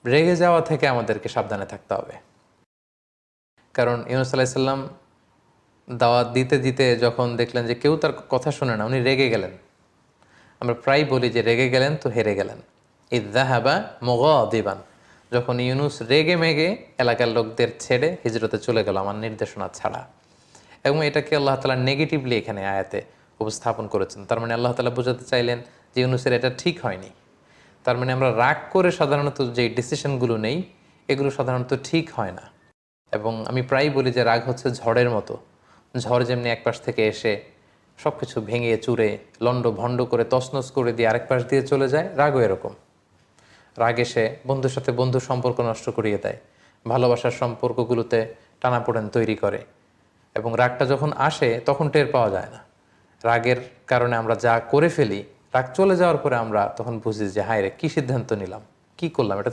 রেগে যাওয়া থেকে আমাদেরকে সাবধানে থাকতে হবে। কারণ ইউনূস আলাইহিস সালাম দাওয়াত দিতে দিতে যখন দেখলেন যে কেউ তার কথা শুনে না, উনি রেগে গেলেন। আমরা প্রায় বলি যে রেগে গেলেন তো হেরে গেলেন। ইয যাহাবা মুগাদিবান, যখন ইউনূস রেগে মেগে এলাকার লোকদের ছেড়ে হিজরতে চলে গেল আমার নির্দেশনা ছাড়া। এবং এটাকে আল্লাহ তাআলা নেগেটিভলি এখানে আয়াতে উপস্থাপন করেছেন। তার মানে আল্লাহ তাআলা বোঝাতে চাইলেন যে ইউনূসের এটা ঠিক হয়নি। তার মানে আমরা রাগ করে সাধারণত যে ডিসিশনগুলো নেই, এগুলো সাধারণত ঠিক হয় না। এবং আমি প্রায়ই বলি যে রাগ হচ্ছে ঝড়ের মতো। ঝড় যেমনি এক পাশ থেকে এসে সব কিছু ভেঙে চুরে লণ্ড ভণ্ড করে তছনছ করে দিয়ে আরেক পাশ দিয়ে চলে যায়, রাগও এরকম। রাগ এসে বন্ধুর সাথে বন্ধুর সম্পর্ক নষ্ট করিয়ে দেয়, ভালোবাসার সম্পর্কগুলোতে টানাপোড়েন তৈরি করে। এবং রাগটা যখন আসে তখন টের পাওয়া যায় না। রাগের কারণে আমরা যা করে ফেলি, রাগ চলে যাওয়ার পরে আমরা তখন বুঝি যে হায় রে, কী সিদ্ধান্ত নিলাম, কী করলাম, এটা তো